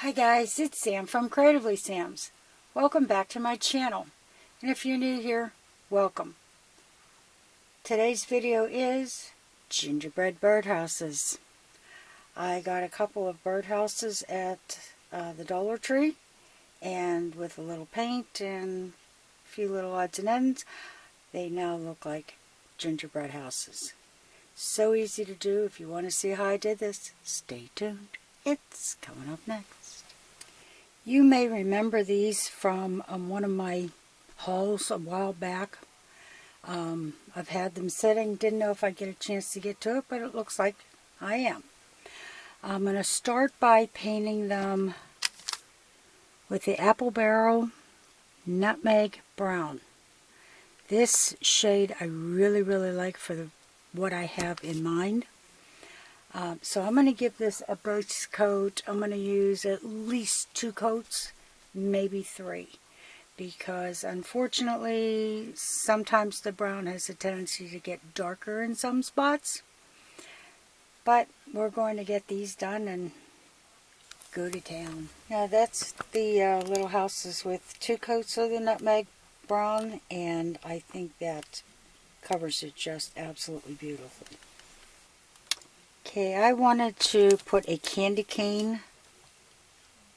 Hi guys, it's Sam from Creatively Sam's. Welcome back to my channel. And if you're new here, welcome. Today's video is gingerbread birdhouses. I got a couple of birdhouses at the Dollar Tree, and with a little paint and a few little odds and ends, they now look like gingerbread houses. So easy to do. If you want to see how I did this, stay tuned. It's coming up next. You may remember these from one of my hauls a while back. I've had them sitting, didn't know if I'd get a chance to get to it, but it looks like I am. I'm going to start by painting them with the Apple Barrel Nutmeg Brown. This shade I really like for what I have in mind. So I'm going to give this a base coat. I'm going to use at least 2 coats, maybe 3. Because unfortunately, sometimes the brown has a tendency to get darker in some spots. But we're going to get these done and go to town. Now that's the little houses with 2 coats of the nutmeg brown, and I think that covers it just absolutely beautifully. Okay, I wanted to put a candy cane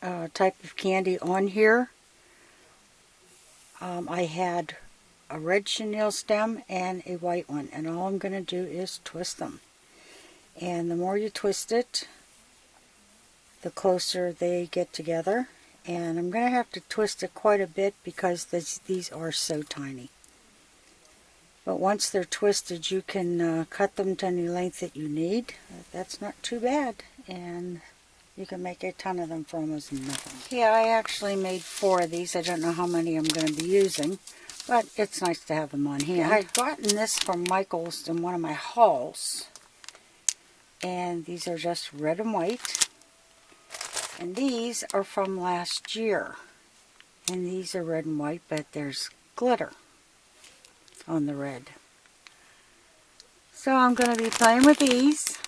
type of candy on here. I had a red chenille stem and a white one, and all I'm going to do is twist them. And the more you twist it, the closer they get together. And I'm going to have to twist it quite a bit because these are so tiny. But once they're twisted, you can cut them to any length that you need. That's not too bad, and you can make a ton of them for almost nothing. Yeah, I actually made 4 of these. I don't know how many I'm going to be using, but it's nice to have them on hand. I'd gotten this from Michael's in one of my hauls, and these are just red and white. And these are from last year, and these are red and white, but there's glitter on the red. So I'm going to be playing with these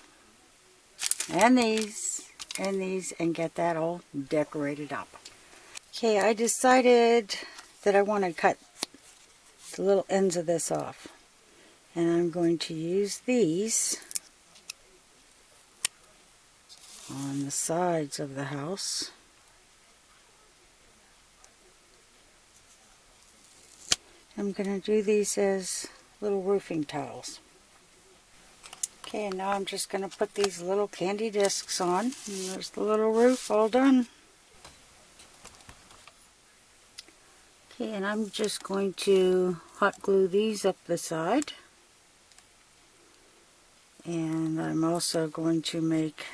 and these and these and get that all decorated up. Okay, I decided that I want to cut the little ends of this off, and I'm going to use these on the sides of the house. I'm going to do these as little roofing tiles. Okay, and now I'm just going to put these little candy discs on. And there's the little roof all done. Okay, and I'm just going to hot glue these up the side. And I'm also going to make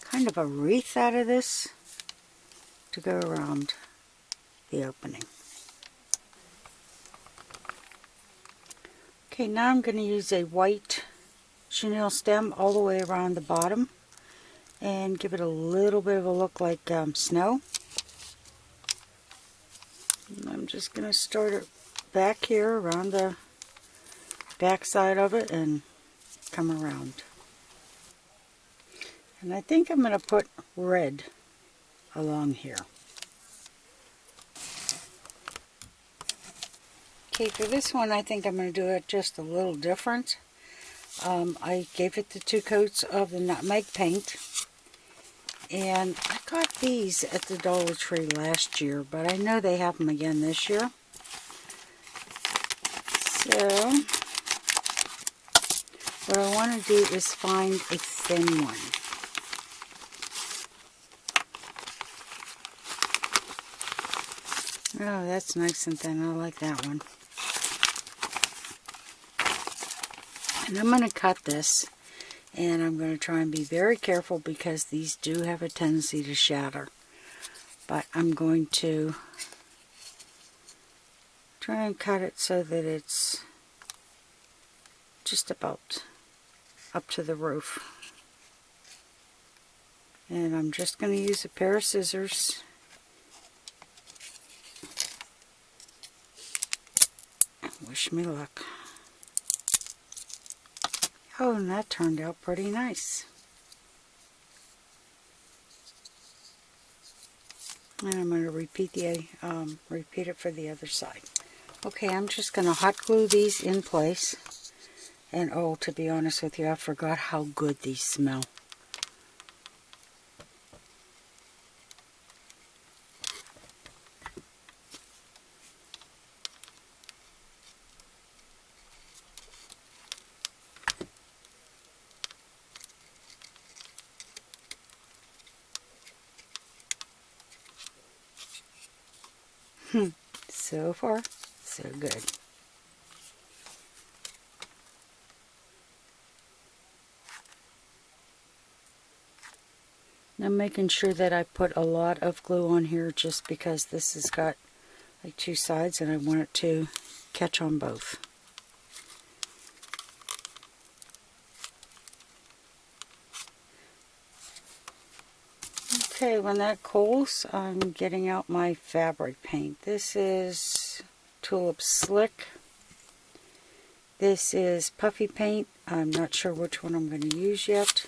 kind of a wreath out of this to go around the opening. Okay, now I'm going to use a white chenille stem all the way around the bottom and give it a little bit of a look like snow. And I'm just going to start it back here around the back side of it and come around. And I think I'm going to put red along here. Okay, for this one I think I'm going to do it just a little different. I gave it the 2 coats of the nutmeg paint, and I got these at the Dollar Tree last year, but I know they have them again this year. So what I want to do is find a thin one. Oh, that's nice and thin. I like that one. And I'm going to cut this, and I'm going to try and be very careful because these do have a tendency to shatter. But I'm going to try and cut it so that it's just about up to the roof. And I'm just going to use a pair of scissors. Wish me luck. Oh, and that turned out pretty nice. And I'm going to repeat it for the other side. Okay, I'm just going to hot glue these in place. And oh, to be honest with you, I forgot how good these smell. So far, so good. I'm making sure that I put a lot of glue on here just because this has got like two sides and I want it to catch on both. Okay, when that cools, I'm getting out my fabric paint. This is Tulip Slick. This is Puffy Paint. I'm not sure which one I'm going to use yet.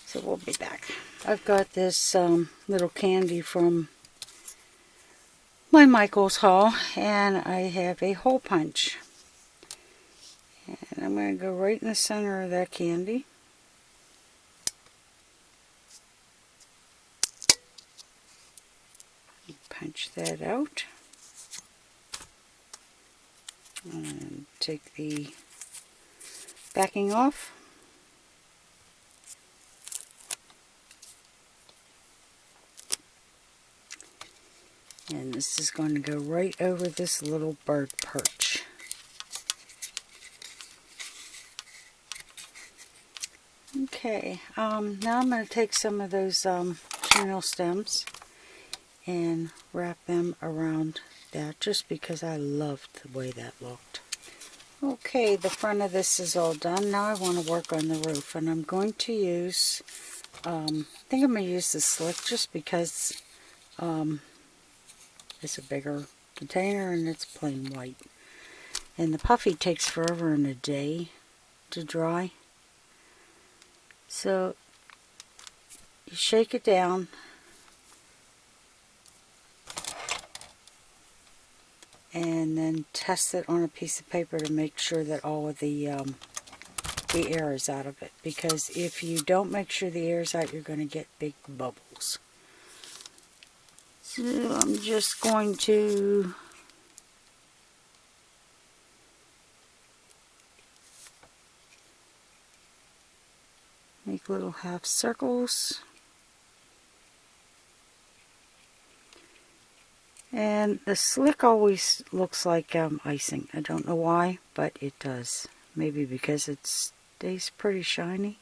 So we'll be back. I've got this little candy from my Michael's haul, and I have a hole punch. And I'm going to go right in the center of that candy. Punch that out. And take the backing off. And this is going to go right over this little bird perch. Okay, now I'm going to take some of those chenille stems and wrap them around that just because I loved the way that looked. Okay, the front of this is all done. Now I want to work on the roof, and I'm going to use, I think I'm going to use the Slick just because it's a bigger container and it's plain white. And the Puffy takes forever and a day to dry. So you shake it down. And then test it on a piece of paper to make sure that all of the air is out of it. Because if you don't make sure the air is out, you're going to get big bubbles. So I'm just going to make little half circles. And the Slick always looks like icing. I don't know why, but it does. Maybe because it stays pretty shiny.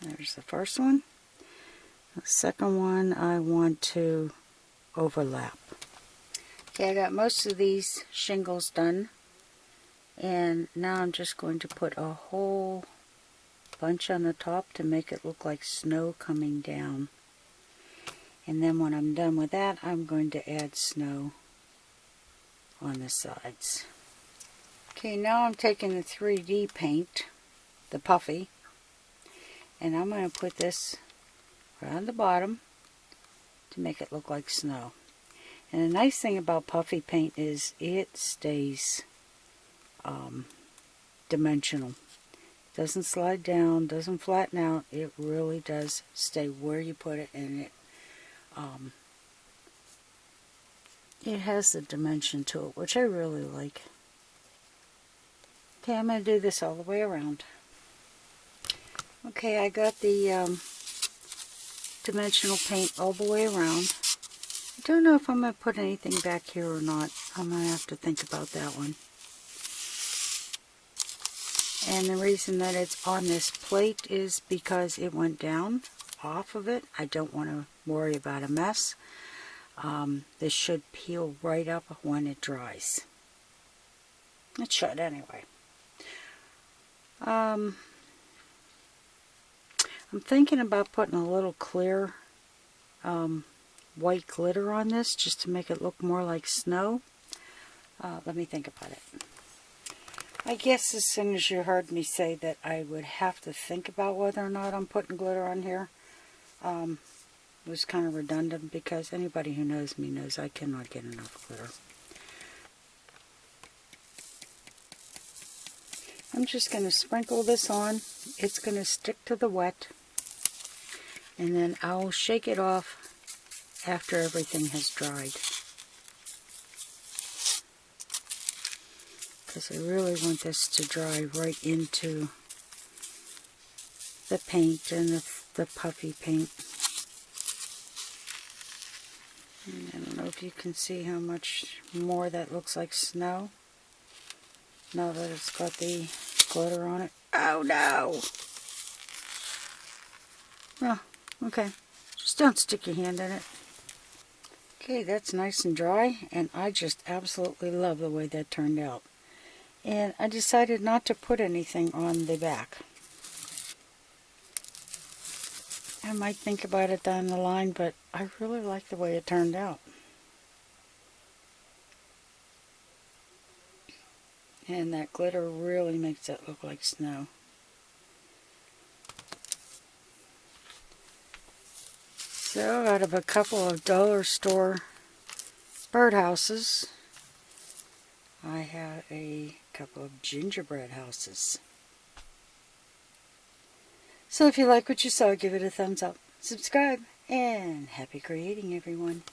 There's the first one. The second one I want to overlap. Okay, I got most of these shingles done, and now I'm just going to put a whole bunch on the top to make it look like snow coming down. And then when I'm done with that, I'm going to add snow on the sides. Okay, now I'm taking the 3D paint, the Puffy, and I'm going to put this right on the bottom to make it look like snow. And the nice thing about Puffy paint is it stays dimensional. It doesn't slide down, doesn't flatten out. It really does stay where you put it, and it has the dimension to it, which I really like. Okay, I'm going to do this all the way around. Okay, I got the dimensional paint all the way around. I don't know if I'm going to put anything back here or not. I'm going to have to think about that one. And the reason that it's on this plate is because it went down off of it. I don't want to worry about a mess. This should peel right up when it dries. It should anyway. I'm thinking about putting a little clear white glitter on this just to make it look more like snow. Let me think about it. I guess as soon as you heard me say that I would have to think about whether or not I'm putting glitter on here, it was kind of redundant because anybody who knows me knows I cannot get enough glitter. I'm just going to sprinkle this on. It's going to stick to the wet. And then I'll shake it off after everything has dried. Because I really want this to dry right into the paint and the puffy paint. And I don't know if you can see how much more that looks like snow. Now that it's got the glitter on it. Oh no! Oh, okay. Just don't stick your hand in it. Okay, that's nice and dry, and I just absolutely love the way that turned out. And I decided not to put anything on the back. I might think about it down the line, but I really like the way it turned out. And that glitter really makes it look like snow. So out of a couple of dollar store birdhouses, I have a couple of gingerbread houses. So if you like what you saw, give it a thumbs up, subscribe, and happy creating, everyone.